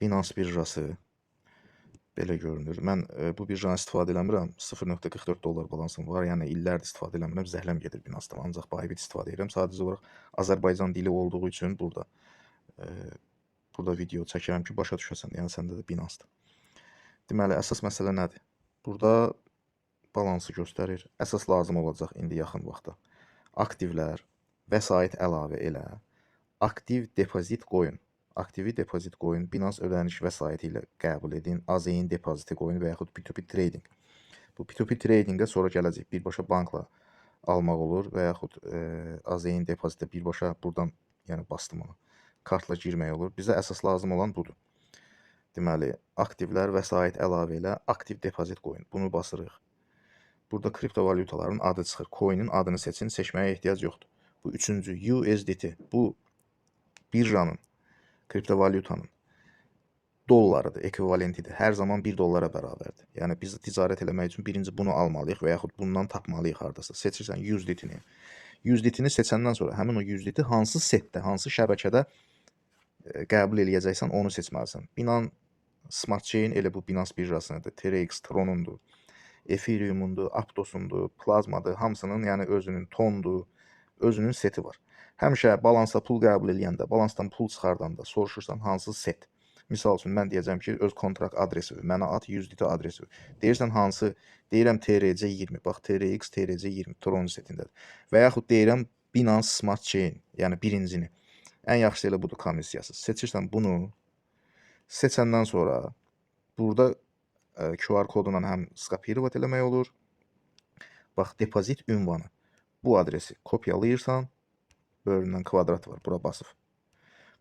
Binance birjası belə görünür. Mən bu birjanı istifadə eləmirəm. 0.44 dollar balansım var. Yəni illərdir istifadə eləmirəm. Zəhləm gedir Binance-dan. Ancaq Bybit istifadə edirəm. Sadəcə olaraq Azərbaycan dili olduğu üçün burada video çəkirəm ki, başa düşəsən. Yəni səndə də Binance-dır. Deməli, əsas məsələ nədir? Burada balansı göstərir. Əsas lazım olacaq indi yaxın vaxtda. Aktivlər, vəsait əlavə elə, aktiv depozit qoyun. Aktivi depozit qoyun, Binance ödəniş vəsaiti ilə qəbul edin, AZN depoziti qoyun və yaxud P2P trading. Bu P2P tradingə sonra gələcək. Birbaşa bankla almaq olur və yaxud AZN depozitə birbaşa buradan, yəni bastım onu, kartla girmək olur. Bizə əsas lazım olan budur. Deməli, aktivlər, vəsait əlavə elə, aktiv depozit qoyun. Bunu basırıq. Burada kriptovalyutaların adı çıxır. Coin'in adını seçin, seçməyə ehtiyac yoxdur. Bu üçüncü USDT. Bu birjanın, kriptovalyutanın dollarıdır, ekvivalentidir. Hər zaman 1 dollara bərabərdir. Yəni biz ticarət eləmək üçün birinci bunu almalıyıq və yaxud bundan tapmalıyıq hardasa. Seçirsən USDT-ni. USDT-ni seçəndən sonra həmin o USDT hansı setdə, hansı şəbəkədə qəbul eləyəcəksən onu seçməlisən. Binance Smart Chain elə bu Binance birjasıdır. TRX, Tron'undur, Ethereum'undur, Aptos'undur, Plazma'dır. Hamısının yəni özünün tondur, özünün seti var. Həmişə balansa pul qəbul eləyəndə, balansdan pul çıxardanda soruşursan hansı set. Misal üçün mən deyəcəm ki, öz kontrakt adresi mənə at USDT adresi. Deyirsən hansı? Deyirəm TRC20. Bax TRX TRC20 Tron setindədir. Və yaxud deyirəm Binance Smart Chain, yəni birincini. Ən yaxşısı elə budur komissiyası. Seçirsən bunu. Seçəndən sonra burada QR kodundan həm skopirovat eləmək olur. Bax depozit ünvanı. Bu adresi kopyalayırsan, böyründən kvadrat var, bura basıb.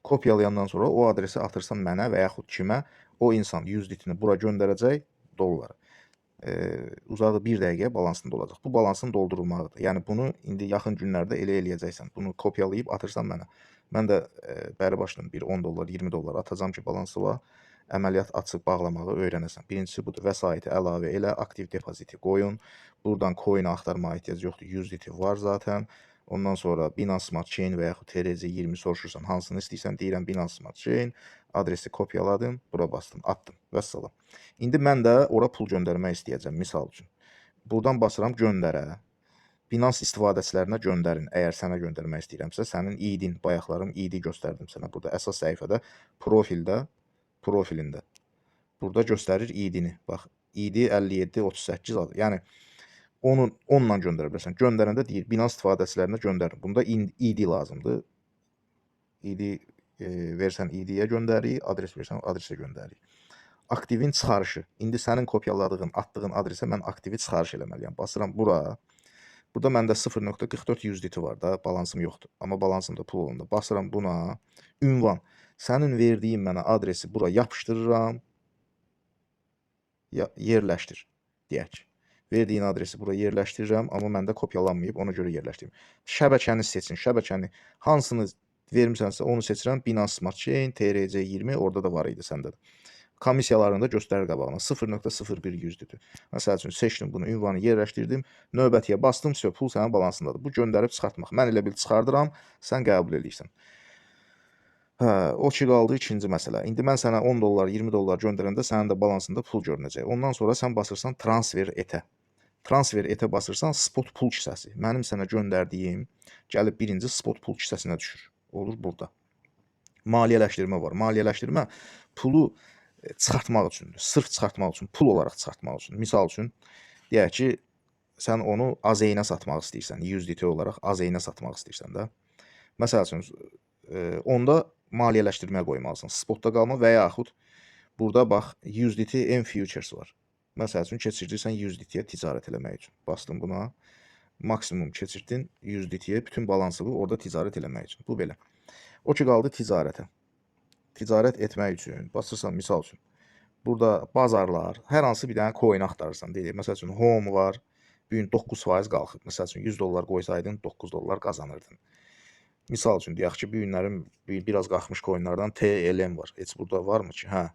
Kopyalayandan sonra o adresi atırsan mənə və yaxud kimə, o insan USDT-ni bura göndərəcək dolları. Uzağı 1 dəqiqəyə balansında olacaq. Bu balansın doldurulmağıdır. Yəni bunu indi yaxın günlərdə elə eləyəcəksən. Bunu kopyalayıb atırsan mənə. Mən də bəri başdan bir 10 dollar, 20 dollar atacağam ki, balansı var. Əməliyyat açıb bağlamağı öyrənəsən. Birincisi budur. Vəsaiti əlavə elə, aktiv depoziti qoyun. Buradan coin axtarmağa ehtiyac yoxdur. USDT var zaten. Ondan sonra Binance Smart Chain və yaxud TRC20 soruşursan, hansını istəyirsən, deyirəm Binance Smart Chain, adresi kopyaladım, bura bastım, attım, vəssalam. İndi mən də ora pul göndərmək istəyəcəm, misal üçün. Buradan basıram göndərə. Binance istifadəçilərinə göndərin, əgər sənə göndərmək istəyirəmsə, sənin ID-in, bayaqlarım ID göstərdim sənə. Burada əsas səhifədə, profilində. Burada göstərir ID-ni. Bax, ID 5738 adı. Yəni, onunla göndərə bilərsən. Göndərəndə deyir, Binance istifadəçilərinə göndərin. Bunda ID lazımdır. ID versən ID-yə göndərik, adres versən adresə göndərik. Aktivin çıxarışı. İndi sənin kopyaladığın, attığın adresə mən aktivi çıxarış eləməliyəm. Basıram bura. Burada məndə 0.44 USDT var da, balansım yoxdur. Amma balansımda pul olanda. Basıram buna. Ünvan. Sənin verdiyin mənə adresi bura yapışdırıram. Yerləşdir, deyək. Verdiyin adresi bura yerləşdirirəm, amma məndə kopyalanmayıb, ona görə yerləşdirim. Şəbəkəni seçin, şəbəkəni hansını vermisənsə onu seçirəm. Binance Smart Chain, TRC20, orada da var idi səndə də. Komissiyalarını da göstərir qabağına. 0.01 USDT. Məsəl üçün seçdim bunu, ünvanı yerləşdirdim, növbətiyə bastım, pul sənin balansındadır. Bu göndərib çıxartmaq. Mən elə bil çıxardıram, sən qəbul edirsən. O ki qaldı ikinci məsələ. İndi mən sənə 10 dollar, 20 dollar göndərəndə sənin də balansında pul görünəcək. Ondan sonra sən basırsan transfer etə. Transfer etə basırsan spot pul kisəsi. Mənim sənə göndərdiyim gəlib birinci spot pul kisəsinə düşür. Olur burada. Maliyyələşdirmə var. Maliyyələşdirmə pulu çıxartmaq üçündür. Sırf çıxartmaq üçün, pul olaraq çıxartmaq üçün. Misal üçün, deyək ki, sən onu AZN-ə satmaq istəyirsən. USDT olaraq AZN-ə satmaq istəyirsən də. Məsəl üçün, onda maliyyələşdirmə qoymalısan. Spotda qalma və yaxud burada bax USDT M Futures var. Məsəl üçün keçirirsən USDT-yə ticarət eləmək üçün. Bastım buna. Maksimum keçirdin USDT-yə bütün balansını orada ticarət eləmək üçün. Bu belə. O ki qaldı ticarətə. Ticarət etmək üçün basırsan misal üçün. Burada bazarlar, hər hansı bir dənə coin axtarırsan. Deyək, məsəl üçün Home var. Bu gün 9% qalxıb. Məsəl üçün 100 dollar qoysaydın 9 dollar qazanırdın. Misal üçün deyək ki, bu günlərin biraz qalxmış coinlardan TLM var. Heç burada varmı ki? Hə.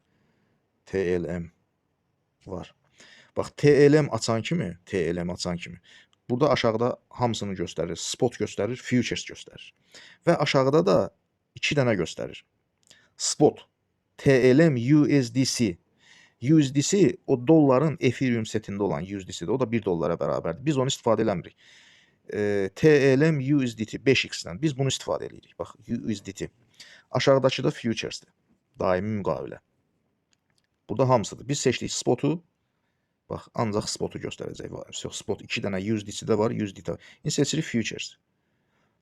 TLM var. Bax, TLM açan kimi burada aşağıda hamısını göstərir. Spot göstərir, futures göstərir. Və aşağıda da 2 dənə göstərir. Spot. TLM USDC. USDC o dolların Ethereum setində olan USDC-dir. O da 1 dollara bərabərdir. Biz onu istifadə eləmirik. TLM USDT 5x-dən biz bunu istifadə edirik. Bax, USDT. Aşağıdakı da futures'dir. Daimi müqavilə. Burada hamısıdır. Biz seçdik spotu. Bax, ancaq spotu göstərəcək. Yox, spot 2 dənə USDC-də var, USDT. İndi seçirik futures.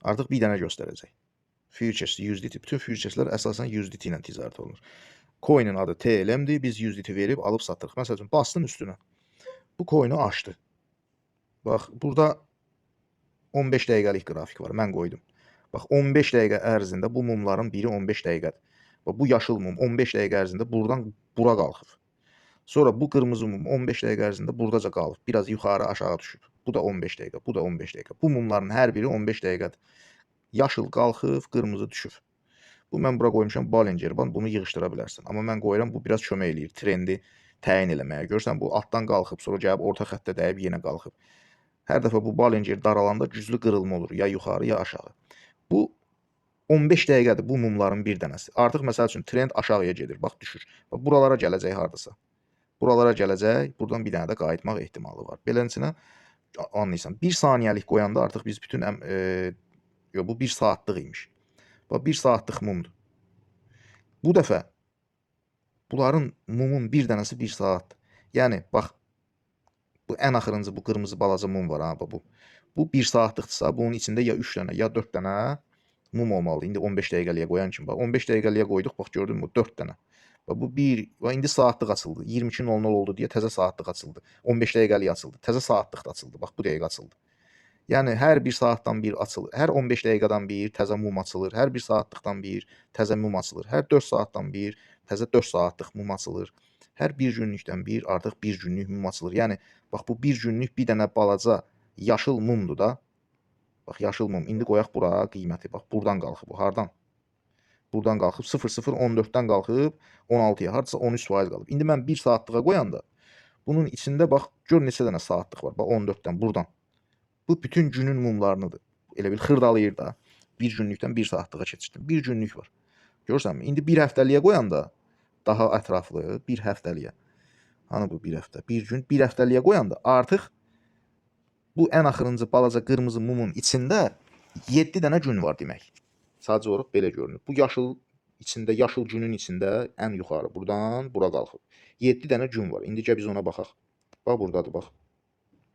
Artıq bir dənə göstərəcək. Futures, USDT. Bütün futures'lər əsasən USDT ilə ticarət olunur. Coin'in adı TLM'dir. Biz USDT verib alıb satdıq. Məsəl üçün, bastın üstünə. Bu coin'i açdı. Bax, burada 15 dəqiqəlik qrafik var. Mən qoydum. Bax, 15 dəqiqə ərzində bu mumların biri 15 dəqiqədir. Bax, bu yaşıl mum 15 dəqiqə ərzində buradan bura qalxıb. Sonra bu qırmızı mum 15 dəqiqə ərzində buradaca qalıb. Biraz yuxarı aşağı düşüb. Bu da 15 dəqiqə, bu da 15 dəqiqə. Bu mumların hər biri 15 dəqiqədir. Yaşıl qalxıb, qırmızı düşüb. Bu mən bura qoymuşam Bollinger Band, bunu yığışdıra bilərsən. Amma mən qoyuram, bu biraz kömək eləyir trendi təyin eləməyə. Görürsən, bu altdan qalxıb, sonra gəlib orta xəttə dəyib yenə qalxıb. Hər dəfə bu Bollinger daralanda güclü qırılma olur, ya yuxarı, ya aşağı. Bu 15 dəqiqədir bu mumların bir dənəsi. Artıq məsəl üçün trend aşağıya gedir, bax düşür. Bax buralara gələcək hardasa. Buralara gələcək, buradan bir dənə də qayıtmaq ehtimalı var. Beləsinə anlayırsan. 1 saniyəlik qoyanda artıq biz bütün bu 1 saatlıq imiş. Bax 1 saatlıq mumdur. Bu dəfə bunların mumun bir dənəsi 1 saatdır. Yəni bax bu ən axırıncı bu qırmızı balaca mum var ha bu. Bu 1 saatlıqdırsa bunun içində ya 3 dənə ya 4 dənə mum olmalıdır. İndi 15 dəqiqəliyə qoyan kimi bax 15 dəqiqəliyə qoyduq bax gördünmü 4 dənə. Bax bu 1 və indi saatlıq açıldı. 22:00 oldu deyə təzə saatlıq açıldı. 15 dəqiqəlik açıldı. Təzə saatlıq da açıldı. Bax bu dəqiqə açıldı. Yəni hər 1 saatdan bir açılır. Hər 15 dəqiqədən bir təzə mum açılır. Hər 1 saatlıqdan bir təzə mum açılır. Hər 4 saatdan bir təzə 4 saatlıq mum açılır. Hər 1 günlükdən bir artıq 1 günlük mum açılır. Yəni bax bu 1 günlük bir dənə balaca yaşıl mumdur da. Bax yaşıl mum. İndi qoyaq bura qiyməti. Bax buradan qalxıb bu. Hardan? Buradan qalxıb 00:14-dən qalxıb 16-ya. Hardasa 13% qalıb. İndi mən 1 saatlığa qoyanda bunun içində bax gör neçə dənə saatlıq var. Bax 14-dən buradan. Bu bütün günün mumlarıdır. Elə bil xırdalayır da. 1 günlükdən 1 saatlığa keçirdim. 1 günlük var. Görürsənmi? İndi 1 həftəliyə qoyanda daha ətraflı 1 həftəliyə. Hani bu 1 həftə? 1 gün 1 həftəliyə qoyanda artıq bu ən axırıncı balaca qırmızı mumun içində 7 dənə gün var demək. Sadəcə olaraq belə görünür. Bu yaşıl içində, yaşıl günün içində ən yuxarı buradan bura qalxıb. 7 dənə gün var. İndicə biz ona baxaq. Bax burdadır bax.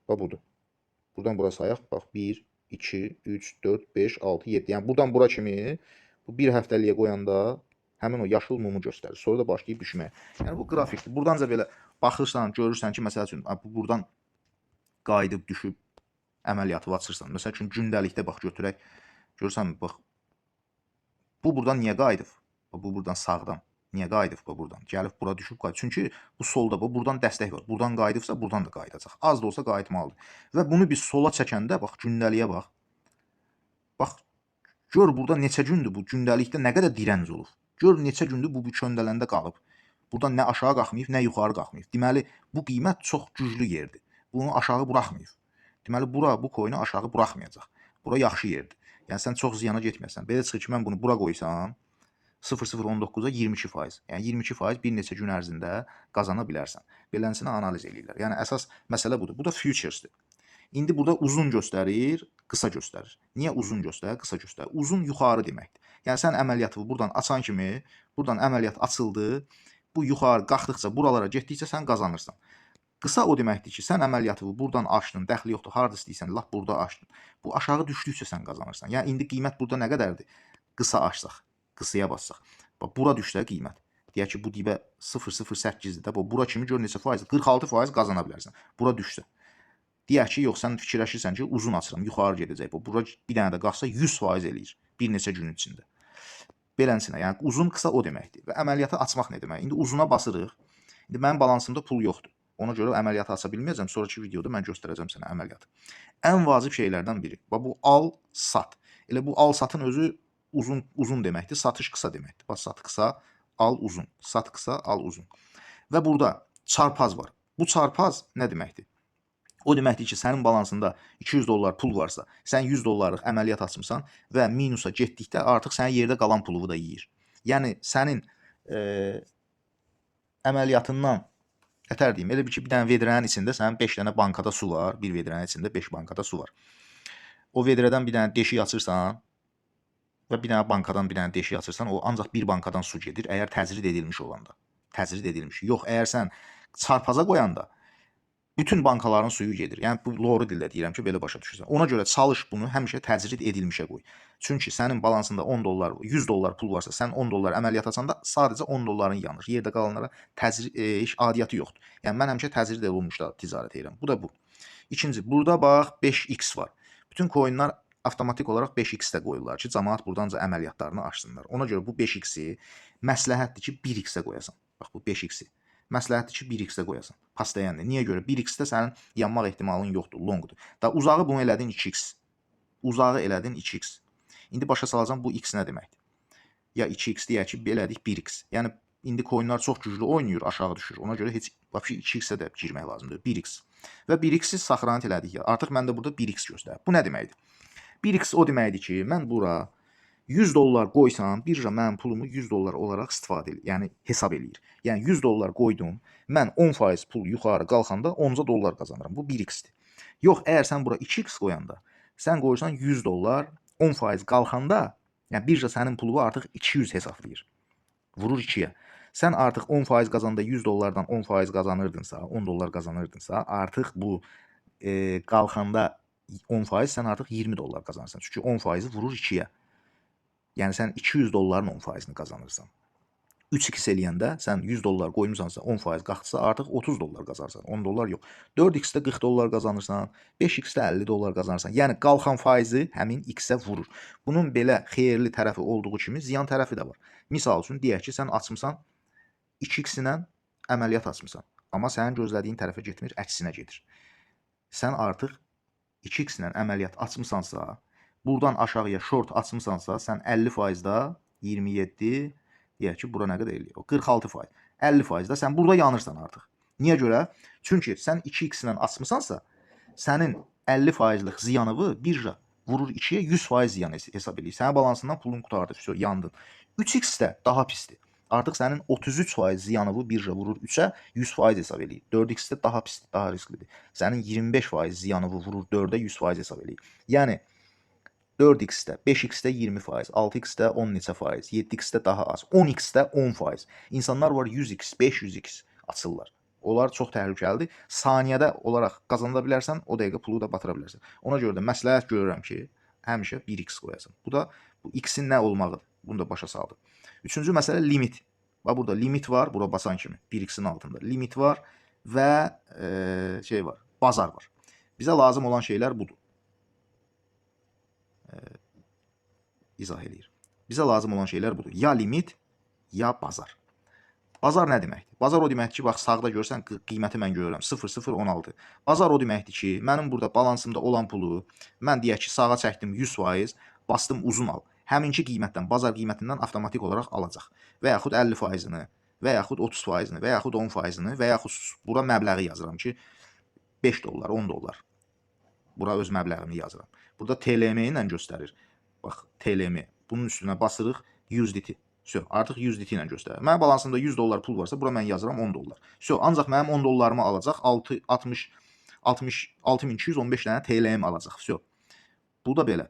Bax budur. Buradan bura sayaq. Bax 1, 2, 3, 4, 5, 6, 7. Yəni buradan bura kimi bu 1 həftəliyə qoyanda həmin o yaşıl mumu göstərir. Sonra da başlayıb düşməyə. Yəni bu qrafikdir. Buradanca belə baxırsan, görürsən ki, məsəl üçün bu buradan qayıdıb düşüb əməliyyatı açırsan. Məsəl üçün gündəlikdə bax götürək. Görürsən bax bu buradan niyə qayıdıb? Bu buradan sağdan. Niyə qayıdıb bu buradan? Gəlib bura düşüb qayıdıb. Çünki bu solda bu buradan dəstək var. Buradan qayıdıbsa buradan da qayıdacaq. Az da olsa qayıtmalıdır. Və bunu biz sola çəkəndə bax gündəliyə bax. Bax gör burada neçə gündür bu gündəlikdə nə qədər dirənc olub. Gör neçə gündür bu köndələndə qalıb. Buradan nə aşağı qalxmayıb, nə yuxarı qalxmayıb. Deməli bu qiymət çox güclü yerdir. Bunu aşağı buraxmayıb. Deməli bu coin'i aşağı buraxmayacaq. Bura yaxşı yerdir. Yəni sən çox ziyana getməsən. Belə çıxır ki, mən bunu bura qoysam 00:19-a 22%. Yəni 22% bir neçə gün ərzində qazana bilərsən. Beləsinə analiz eləyirlər. Yəni əsas məsələ budur. Bu da futures'dir. İndi burada uzun göstərir, qısa göstərir. Niyə uzun göstərir, qısa göstərir? Uzun yuxarı deməkdir. Yəni sən əməliyyatı buradan açan kimi, buradan əməliyyat açıldı. Bu yuxarı qalxdıqca, buralara getdikcə sən qazanırsan. Qısa o deməkdir ki, sən əməliyyatı buradan açdın, dəxli yoxdur, harda istəyirsən, lap burada açdın. Bu aşağı düşdükcə sən qazanırsan. Yəni indi qiymət burada nə qədərdir? Qısa açsaq, qısaya bassaq. Bax bura düşsə qiymət. Deyək ki, bu dibə 0,08-dir də. Bura kimi gör neçə faiz? 46% qazana bilərsən. Bura düşsə. Deyək ki, yox, sən fikirləşirsən ki, uzun açıram, yuxarı gedəcək. Bura bir dənə də qalxsa 100% eləyir bir neçə gün içində. Beləsinə, yəni uzun qısa o deməkdir. Və əməliyyatı açmaq nə demək? İndi uzuna basırıq. İndi mənim balansımda pul yoxdur. Ona görə əməliyyatı aça bilməyəcəm. Sonraki videoda mən göstərəcəm sənə əməliyyatı. Ən vacib şeylərdən biri. Bax bu al, sat. Elə bu al satın özü uzun deməkdir, satış qısa deməkdir. Bax sat qısa, al uzun. Sat qısa, al uzun. Və burada çarpaz var. Bu çarpaz nə deməkdir? O deməkdir ki, sənin balansında 200 dollar pul varsa, sən 100 dollarlıq əməliyyat açmısan və minusa getdikdə artıq sənin yerdə qalan pulu da yeyir. Yəni sənin əməliyyatından ətər deyim. Elə bir ki, bir dənə vedrənin içində sənin 5 dənə bankada su var. Bir vedrənin içində 5 bankada su var. O vedrədən bir dənə deşik açırsan və bir dənə bankadan bir dənə deşik açırsan, o ancaq bir bankadan su gedir, əgər təcrid edilmiş olanda. Təcrid edilmiş. Yox, əgər sən çarpaza qoyanda bütün bankaların suyu gedir. Yəni bu loru dildə deyirəm ki, belə başa düşürsən. Ona görə çalış bunu həmişə təcrid edilmişə qoy. Çünki sənin balansında 10 dollar, 100 dollar pul varsa, sən 10 dollar əməliyyat açanda sadəcə 10 dolların yanır. Yerdə qalanlara heç adiyyatı yoxdur. Yəni mən həmişə təcrid olunmuşda ticarət edirəm. Bu da bu. İkinci, burada bax 5x var. Bütün coinlər avtomatik olaraq 5x-də qoyurlar ki, cəmaət burdanca əməliyyatlarını açsınlar. Ona görə bu 5x-i məsləhətdir ki, 1x-də qoyasan. Bax bu 5x-i. Məsləhətdir ki, 1x-də qoyasan. Pastayandır. Niyə görə? 1x-də sənin yanmaq ehtimalın yoxdur, longdur. Da uzağı bunu elədin 2x. Uzağı elədin 2x. İndi başa salacağım bu x nə deməkdir? Ya 2x deyək ki, belədik 1x. Yəni indi coinlər çox güclü oynayır, aşağı düşür. Ona görə heç vəbşi 2x-ə də girmək lazımdır. 1x. Və 1x-i saxranit elədik ya. Artıq məndə burada 1x göstərir. Bu nə deməkdir? 1x o deməkdir ki, mən bura 100 dollar qoysam, birja mənim pulumu 100 dollar olaraq istifadə edir. Yəni hesab eləyir. Yəni 100 dollar qoydum, mən 10% pul yuxarı qalxanda 10 dollar qazanıram. Bu 1x-dir. Yox, əgər sən bura 2x qoyanda, sən qoyursan 100 dollar, 10% qalxanda, yəni birja sənin pulu artıq 200 hesablayır. Vurur 2-yə. Sən artıq 10% qazanda 100 dollardan 10% qazanırdınsa, 10 dollar qazanırdınsa, artıq bu qalxanda 10% sən artıq 20 dollar qazanırsan. Çünki 10%-i vurur 2-yə. Yəni sən 200 dolların 10%-ni qazanırsan. 3x eləyəndə sən 100 dollar qoymusansa 10% qalxsa artıq 30 dollar qazanırsan. 10 dollar yox. 4x-də 40 dollar qazanırsan, 5x-də 50 dollar qazanırsan. Yəni qalxan faizi həmin x-ə vurur. Bunun belə xeyirli tərəfi olduğu kimi ziyan tərəfi də var. Misal üçün deyək ki, sən açmısan 2x ilə əməliyyat açmısan. Amma sənin gözlədiyin tərəfə getmir, əksinə gedir. Sən artıq 2x ilə əməliyyat açmısansa, buradan aşağıya short açmısansa, sən 50%-da 27, deyək ki, bura nə qədər eləyir? O 46%. 50%-da sən burada yanırsan artıq. Niyə görə? Çünki sən 2x ilə açmısansa, sənin 50%lik ziyanını birja vurur 2-yə 100% ziyan hesab edir. Sənin balansından pulun qutardı, yandın. 3x-də daha pisdir. Artıq sənin 33% ziyanını birja vurur 3-ə 100% hesab edir. 4x-də daha pisdir, daha risklidir. Sənin 25% ziyanını vurur 4-ə 100% hesab edir. Yəni 4x-də, 5x-də 20%, 6x-də 10 neçə faiz, 7x-də daha az, 10x-də 10%. İnsanlar var 100x, 500x açırlar. Onlar çox təhlükəlidir. Saniyədə olaraq qazana bilərsən, o dəqiqə pulu da batıra bilərsən. Ona görə də məsləhət görürəm ki, həmişə 1x qoyasan. Bu da bu x-in nə olmağıdır. Bunu da başa saldı. Üçüncü məsələ limit. Bax burada limit var, bura basan kimi 1x-in altında limit var və şey var, bazar var. Bizə lazım olan şeylər budur. İzah eləyir. Bizə lazım olan şeylər budur. Ya limit, ya bazar. Bazar nə deməkdir? Bazar o deməkdir ki, bax sağda görsən qiyməti mən görürəm 0016. Bazar o deməkdir ki, mənim burada balansımda olan pulu mən deyək ki, sağa çəkdim 100%, bastım uzun al. Həminki qiymətdən, bazar qiymətindən avtomatik olaraq alacaq. Və yaxud 50%-ni, və yaxud 30%-ni, və yaxud 10%-ni, və yaxud bura məbləği yazıram ki, 5 dollar, 10 dollar. Bura öz məbləğimi yazıram. Burada TLM ilə göstərir. Bax, TLM. Bunun üstünə basırıq USDT. Artıq USDT ilə göstərir. Mənim balansımda 100 dollar pul varsa, bura mən yazıram 10 dollar. Ancaq mənim 10 dollarımı alacaq 6215 dənə TLM alacaq. Bu da belə.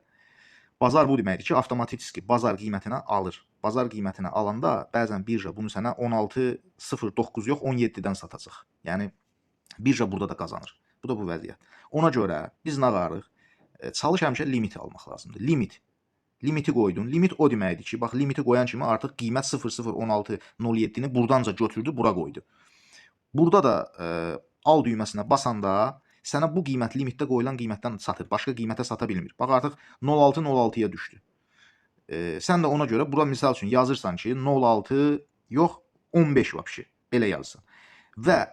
Bazar bu deməkdir ki, avtomatik bazar qiymətinə alır. Bazar qiymətinə alanda bəzən birja bunu sənə 16.09 yox 17-dən satacaq. Yəni birja burada da qazanır. Bu da bu vəziyyət. Ona görə biz nə qarıq? Çalış həmişə limit almaq lazımdır. Limiti qoydun. Limit o deməkdir ki, bax limiti qoyan kimi artıq qiymət 001607-ni burdanca götürdü, bura qoydu. Burada da al düyməsinə basanda sənə bu qiymət limitdə qoyulan qiymətdən satır. Başqa qiymətə sata bilmir. Bax artıq 06.06-ya düşdü. Sən də ona görə bura misal üçün yazırsan ki, 06 yox 15 vəbşi. Belə yazırsan. Və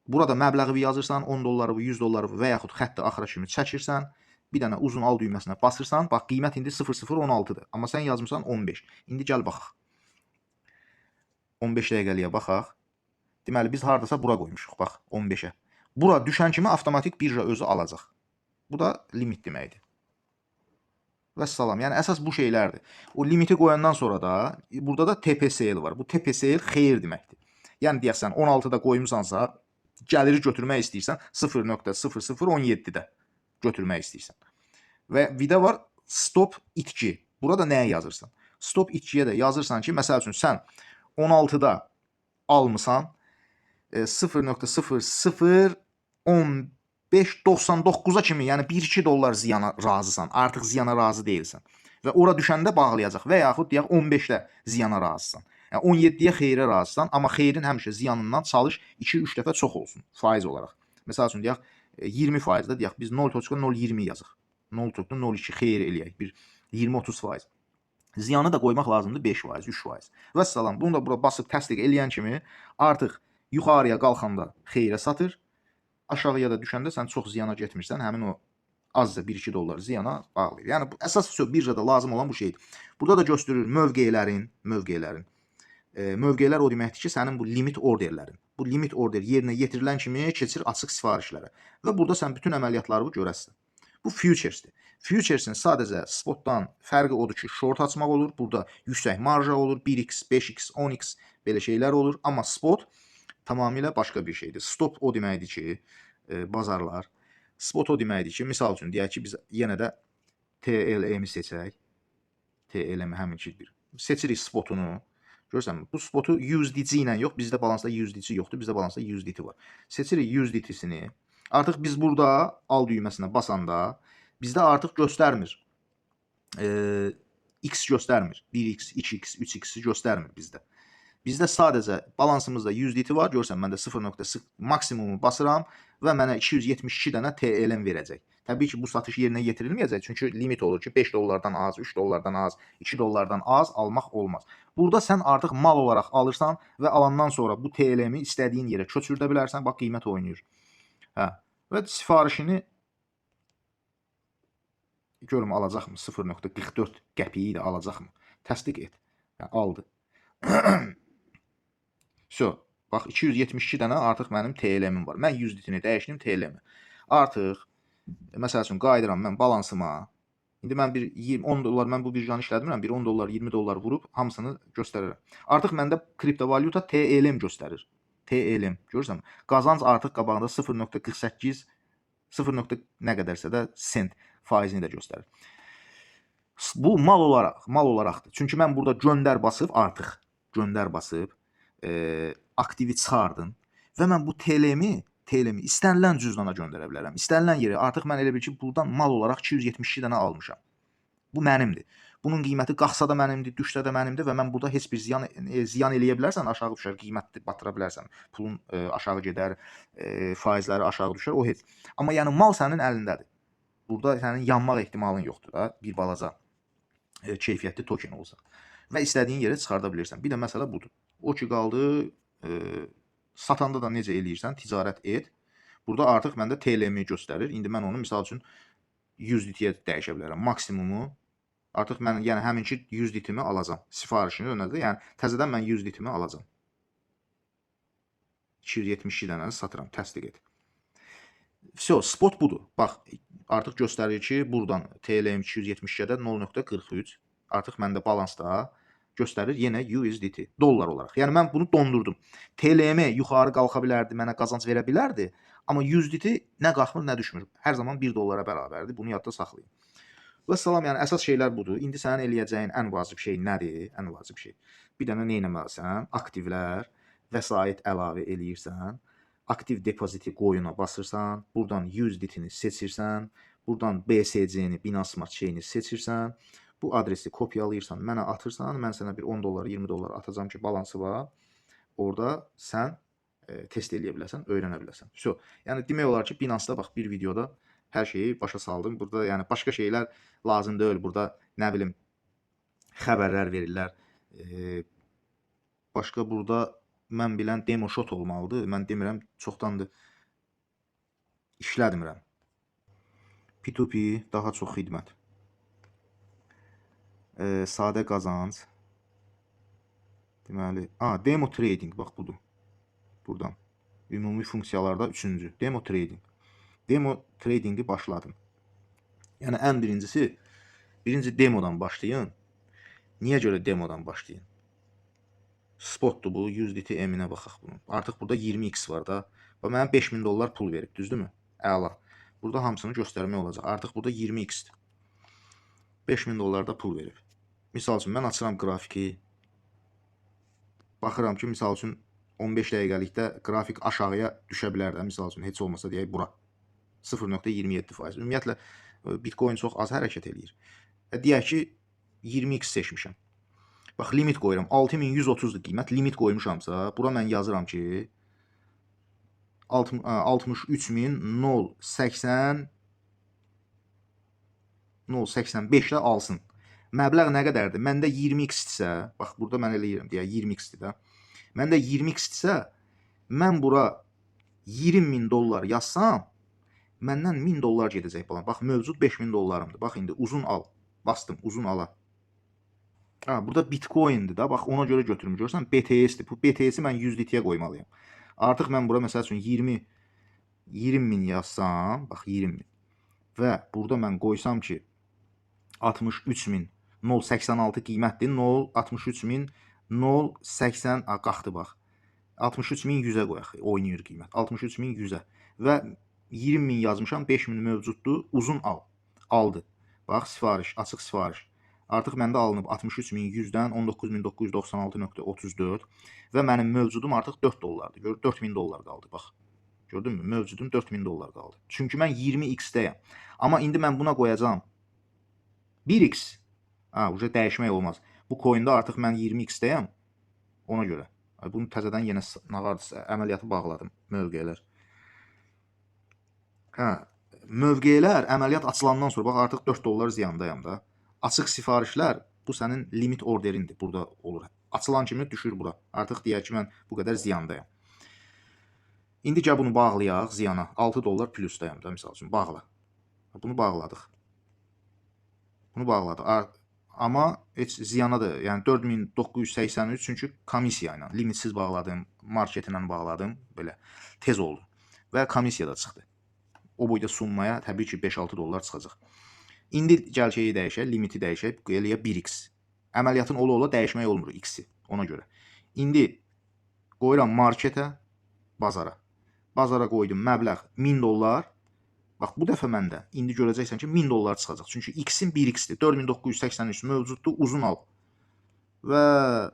burada məbləği yazırsan, 10 dolları, 100 dolları və yaxud xətti axıra kimi çəkirsən. Bir dənə uzun al düyməsinə basırsan, bax qiymət indi 0016-dır. Amma sən yazmısan 15. İndi gəl baxaq. 15 dəqiqəliyə baxaq. Deməli biz hardasa bura qoymuşuq, bax 15-ə. Bura düşən kimi avtomatik birja özü alacaq. Bu da limit deməkdir. Vəssalam. Yəni əsas bu şeylərdir. O limiti qoyandan sonra da burada da TPSL var. Bu TPSL xeyir deməkdir. Yəni deyəsən 16-da qoymusansa, gəliri götürmək istəyirsən 0.0017-də götürmək istəyirsən. Və vida var stop itki. Burada nəyə yazırsan? Stop itkiyə də yazırsan ki, məsəl üçün sən 16-da almısan 0.001599-a kimi, yəni 1-2 dollar ziyana razısan. Artıq ziyana razı deyilsən. Və ora düşəndə bağlayacaq və yaxud deyək 15-də ziyana razısan. Yəni 17-yə xeyrə razısan, amma xeyrin həmişə ziyanından çalış 2-3 dəfə çox olsun faiz olaraq. Məsəl üçün deyək 20%-də deyək biz 0.020 yazıq. 0.02 xeyir eləyək. Bir 20-30%. Ziyanı da qoymaq lazımdır 5%, 3%. Vəssalam. Bunu da bura basıb təsdiq eləyən kimi artıq yuxarıya qalxanda xeyrə satır. Aşağıya da düşəndə sən çox ziyana getmirsən, həmin o azca 1-2 dollar ziyana bağlayır. Yəni bu əsas birjada lazım olan bu şeydir. Burada da göstərir mövqelərin. Mövqelər o deməkdir ki, sənin bu limit orderlərin. Bu limit order yerinə yetirilən kimi keçir açıq sifarişlərə. Və burada sən bütün əməliyyatları görəsən. Bu futuresdir. Futuresin sadəcə spotdan fərqi odur ki, short açmaq olur. Burada yüksək marja olur. 1x, 5x, 10x belə şeylər olur. Amma spot tamamilə başqa bir şeydir. Stop o deməkdir ki, bazarlar. Spot o deməkdir ki, misal üçün deyək ki, biz yenə də TLM-i seçək. TLM həminki bir. Seçirik spotunu. Görürsən, bu spotu USDT ilə yox, bizdə balansda USDT yoxdur, bizdə balansda USDT var. Seçirik USDT-sini. Artıq biz burada al düyməsinə basanda bizdə artıq göstərmir. X göstərmir. 1x, 2x, 3x-i göstərmir bizdə. Bizdə sadəcə balansımızda USDT var. Görürsən, mən də 0.0 maksimumu basıram və mənə 272 dənə TLM verəcək. Təbii ki, bu satış yerinə yetirilməyəcək. Çünki limit olur ki, 5 dollardan az, 3 dollardan az, 2 dollardan az almaq olmaz. Burada sən artıq mal olaraq alırsan və alandan sonra bu TLM-i istədiyin yerə köçürdə bilərsən. Bax, qiymət oynayır. Və sifarişini görüm alacaqmı? 0.44 qəpiyi də alacaqmı? Təsdiq et. Aldı. Bax, 272 dənə artıq mənim TLM-im var. Mən USDT-ni dəyişdim TLM-i. Artıq, məsəl üçün, qayıdıram mən balansıma. İndi mən 10 dollar, mən bu birjanı işlədirəm, bir 10 dollar, 20 dollar vurub hamısını göstərirəm. Artıq məndə kriptovalyuta TLM göstərir. TLM, görürsən? Qazanc artıq qabağında 0.48, 0. nə qədərsə də sent faizini də göstərir. Bu mal olaraqdır. Çünki mən burada göndər basıb artıq, aktivi çıxardın və mən bu TLM-i istənilən cüzdana göndərə bilərəm. İstənilən yerə. Artıq mən elə bil ki, buradan mal olaraq 272 dənə almışam. Bu mənimdir. Bunun qiyməti qalxsa da mənimdir, düşsə də mənimdir və mən burada heç bir ziyan eləyə bilərsən, aşağı düşər, qiymətli batıra bilərsən. Pulun aşağı gedər, faizləri aşağı düşər, o heç. Amma yəni mal sənin əlindədir. Burada sənin yanmaq ehtimalın yoxdur da, bir balaca keyfiyyətli token olsa. Və istədiyin yerə çıxarda bilirsən. Bir də məsələ budur. O ki qaldı, satanda da necə eləyirsən, ticarət et. Burada artıq məndə TLM-i göstərir. İndi mən onu misal üçün USDT-yə dəyişə bilərəm. Maksimumu artıq mən yəni həminki USDT-mi alacam. Sifarişini önədir. Yəni təzədən mən USDT-mi alacam. 272 dənəni satıram. Təsdiq et. Spot budur. Bax, artıq göstərir ki, buradan TLM 272-də 0.43. Artıq məndə balansda göstərir yenə USDT, dollar olaraq. Yəni mən bunu dondurdum. TLM yuxarı qalxa bilərdi, mənə qazanc verə bilərdi. Amma USDT nə qalxmır, nə düşmür. Hər zaman 1 dollara bərabərdir. Bunu yadda saxlayın. Və salam, yəni əsas şeylər budur. İndi sənin eləyəcəyin ən vacib şey nədir? Ən vacib şey. Bir dənə nə etməlisən? Aktivlər, vəsait əlavə eləyirsən. Aktiv depoziti qoyuna basırsan. Buradan USDT-ni seçirsən. Buradan BSC-ni, Binance Smart Chain-i seçirsən. Bu adresi kopyalayırsan, mənə atırsan, mən sənə bir 10 dollar, 20 dollar atacam ki, balansı var. Orada sən test eləyə biləsən, öyrənə biləsən. Yəni demək olar ki, Binance-da bax bir videoda hər şeyi başa saldım. Burada yəni başqa şeylər lazım deyil. Burada nə bilim xəbərlər verirlər. Başqa burada mən bilən demo shot olmalıdır. Mən demirəm, çoxdandır işlətmirəm. P2P daha çox xidmət. Sadə qazanc. Deməli, demo trading bax budur. Buradan. Ümumi funksiyalarda 3-cü. Demo trading. Demo tradingi başladım. Yəni ən birincisi Birinci demodan başlayın. Niyə görə demodan başlayın? Spotdur bu, USDT eminə baxaq bunun. Artıq burada 20x var da. Və mənə 5000 dollar pul verib, düzdürmü? Əla. Burada hamısını göstərmək olacaq. Artıq burada 20x-dir. 5000 dollar da pul verib. Misal üçün, mən açıram qrafiki. Baxıram ki, misal üçün, 15 dəqiqəlikdə qrafik aşağıya düşə bilər də. Misal üçün, heç olmasa deyək, bura. 0.27%. Ümumiyyətlə, Bitcoin çox az hərəkət eləyir. Deyək ki, 20x seçmişəm. Bax, limit qoyuram. 6130-dur qiymət. Limit qoymuşamsa, bura mən yazıram ki, 63.080.085-də alsın. Məbləğ nə qədərdir? Məndə 20x-dirsə, bax, burada mən eləyirəm, deyək, 20x-dir də. Məndə 20x-dirsə, mən bura 20.000 dollar yazsam, məndən 1000 dollar gedəcək balam. Bax, mövcud 5000 dollarımdır. Bax, indi uzun al. Bastım, uzun ala. Burada Bitcoin'dir da. Bax, ona görə götürmür. Görürsən, BTS'dir. Bu BTS'i mən USDT-yə qoymalıyım. Artıq mən bura, məsəl üçün, 20.000 yazsam, bax, 20.000. Və burada mən qoysam ki, 63.086 qiymətdir. 63.080 qalxdı, bax. 63.100-ə qoyaq. Oynayır qiymət. 63.100-ə. Və 20.000 yazmışam, 5.000 mövcuddur. Uzun al. Aldı. Bax, sifariş, açıq sifariş. Artıq məndə alınıb 63.100-dən 19.996.34 və mənim mövcudum artıq 4 dollardır. Gör, 4.000 dollar qaldı, bax. Gördün mü? Mövcudum 4.000 dollar qaldı. Çünki mən 20x-dəyəm. Amma indi mən buna qoyacağam 1x. Uca dəyişmək olmaz. Bu coin-da artıq mən 20x-dəyəm. Ona görə. Bunu təzədən yenə əməliyyatı bağladım. Mövqelər. Mövqelər əməliyyat açılandan sonra, bax, artıq 4 dollar ziyandayam da. Açıq sifarişlər, bu sənin limit orderindir, burada olur. Açılan kimi düşür bura. Artıq deyək ki, mən bu qədər ziyandayam. İndi gəl bunu bağlayaq ziyana. 6 dollar plusdayam da, misal üçün, bağla. Bunu bağladıq. Bunu bağladıq. Amma heç ziyana da, yəni 4983, çünki komissiya ilə, limitsiz bağladım, market ilə bağladım, belə tez oldu. Və komissiya da çıxdı. O boyda summaya təbii ki, 5-6 dollar çıxacaq. İndi gəl şeyi dəyişək, limiti dəyişək, eləyə 1x. Əməliyyatın ola dəyişmək olmur x-i, ona görə. İndi qoyuram marketə, bazara. Bazara qoydum məbləğ 1000 dollar. Bax, bu dəfə məndə indi görəcəksən ki, 1000 dollar çıxacaq. Çünki x-in 1x-dir. 4983 mövcuddur, uzun al. Və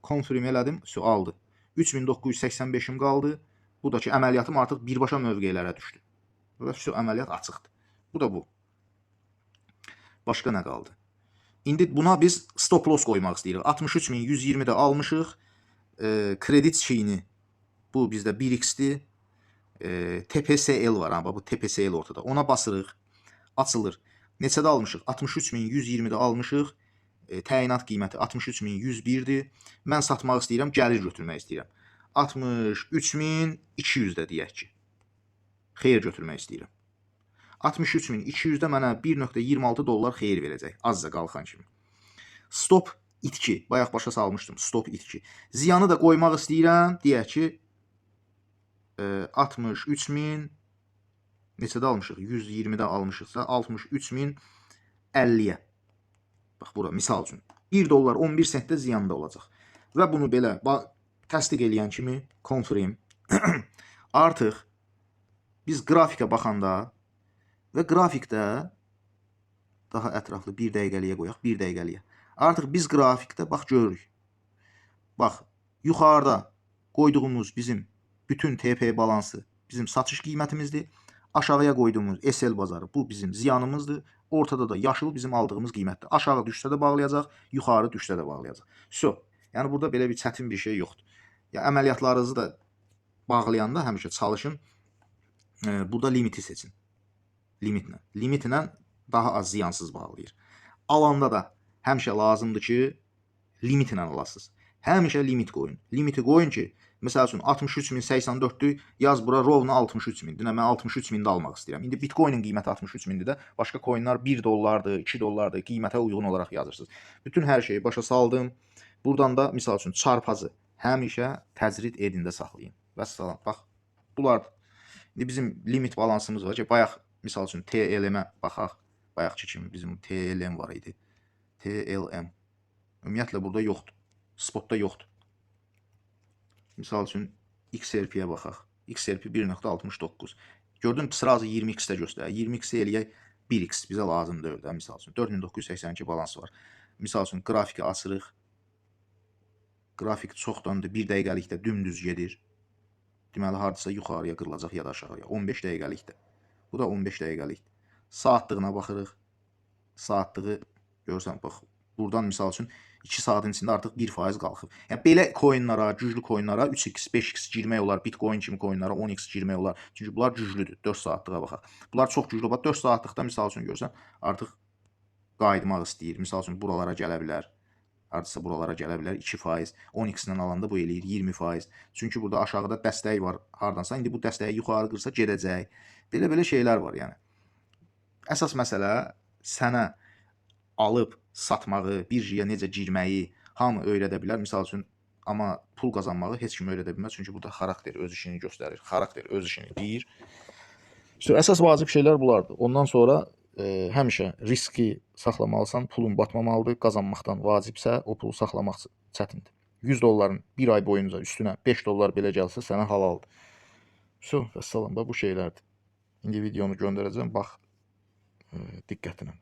confirm elədim, aldı. 3985-im qaldı. Bu da ki, əməliyyatım artıq birbaşa mövqelərə düşdü. Və əməliyyat açıqdır. Bu da bu. Başqa nə qaldı? İndi buna biz stop loss qoymaq istəyirik. 63.120-də almışıq. Kredit şeyini, bu bizdə 1x-dir. TPSL var, bu TPSL ortada. Ona basırıq, açılır. Neçədə almışıq? 63.120-də almışıq. Təyinat qiyməti 63.101-dir. Mən satmaq istəyirəm, gəlir götürmək istəyirəm. 63.200-də deyək ki. Xeyir götürmək istəyirəm. 63.200-də mənə 1.26 dollar xeyir verəcək. Azca qalxan kimi. Stop itki. Bayaq başa salmışdım. Stop itki. Ziyanı da qoymaq istəyirəm. Deyək ki, 63.000 neçədə almışıq? 120-də almışıqsa 63.050-yə. Bax, bura misal üçün. 1 dollar 11 sentdə ziyanda olacaq. Və bunu belə təsdiq eləyən kimi confirm. Artıq biz qrafikə baxanda və qrafikdə daha ətraflı 1 dəqiqəliyə qoyaq, 1 dəqiqəliyə. Artıq biz qrafikdə bax görürük. Bax, yuxarıda qoyduğumuz bizim bütün TP balansı bizim satış qiymətimizdir. Aşağıya qoyduğumuz SL bazarı bu bizim ziyanımızdır. Ortada da yaşıl bizim aldığımız qiymətdir. Aşağı düşsə də bağlayacaq, yuxarı düşsə də bağlayacaq. Yəni burada belə bir çətin bir şey yoxdur. Əməliyyatlarınızı da bağlayanda həmişə çalışın. Burada limiti seçin. Limitlə daha az ziyansız bağlayır. Alanda da həmişə lazımdır ki, limitlə alasınız. Həmişə limit qoyun. Limiti qoyun ki, məsəl üçün 63.084-dür, yaz bura rovna 63.000-dir. Mən 63.000-də almaq istəyirəm. İndi Bitcoin-in qiyməti 63.000-dir də, başqa coinlar 1 dollardır, 2 dollardır, qiymətə uyğun olaraq yazırsınız. Bütün hər şeyi başa saldım. Buradan da misal üçün çarpazı həmişə təcrid edində saxlayın. Vəssalam. Bax, bunlardır. İndi bizim limit balansımız var ki, bayaq misal üçün TLM-ə baxaq. Bayaqçı kimi bizim TLM var idi. TLM. Ümumiyyətlə burada yoxdur. Spotda yoxdur. Misal üçün XRP-yə baxaq. XRP 1.69. Gördün sırası 20x-də göstərir. 20x-i eləyək 1x bizə lazım deyil də misal üçün. 4982 balansı var. Misal üçün qrafiki açırıq. Qrafik çoxdandır 1 dəqiqəlikdə dümdüz gedir. Deməli hardasa yuxarıya qırılacaq ya da aşağıya. 15 dəqiqəlikdə. Bu da 15 dəqiqəlikdir. Saatlığına baxırıq. Saatlığı görürsən bax. Buradan misal üçün 2 saatın içində artıq 1% qalxıb. Yəni belə coinlara, güclü coinlara 3x, 5x girmək olar, Bitcoin kimi coinlara 10x girmək olar. Çünki bunlar güclüdür. 4 saatlığa baxaq. Bunlar çox güclü. Bax 4 saatlıqda misal üçün görsən artıq qayıtmaq istəyir. Misal üçün buralara gələ bilər. Hardasa buralara gələ bilər 2%. 10x-lə alanda bu eləyir 20%. Çünki burada aşağıda dəstək var hardansa. İndi bu dəstəyi yuxarı qırsa gedəcək. Belə şeylər var yəni. Əsas məsələ sənə alıb satmağı, birjaya necə girməyi hamı öyrədə bilər. Misal üçün, amma pul qazanmağı heç kim öyrədə bilməz. Çünki burada xarakter öz işini göstərir. Xarakter öz işini deyir. Əsas vacib şeylər bunlardır. Ondan sonra həmişə riski saxlamalısan, pulun batmamalıdır. Qazanmaqdan vacibsə o pulu saxlamaq çətindir. 100 dolların bir ay boyunca üstünə 5 dollar belə gəlsə sənə halaldır. Vəssalam, bu şeylərdir. İndi videonu göndərəcəm, bax diqqətinə.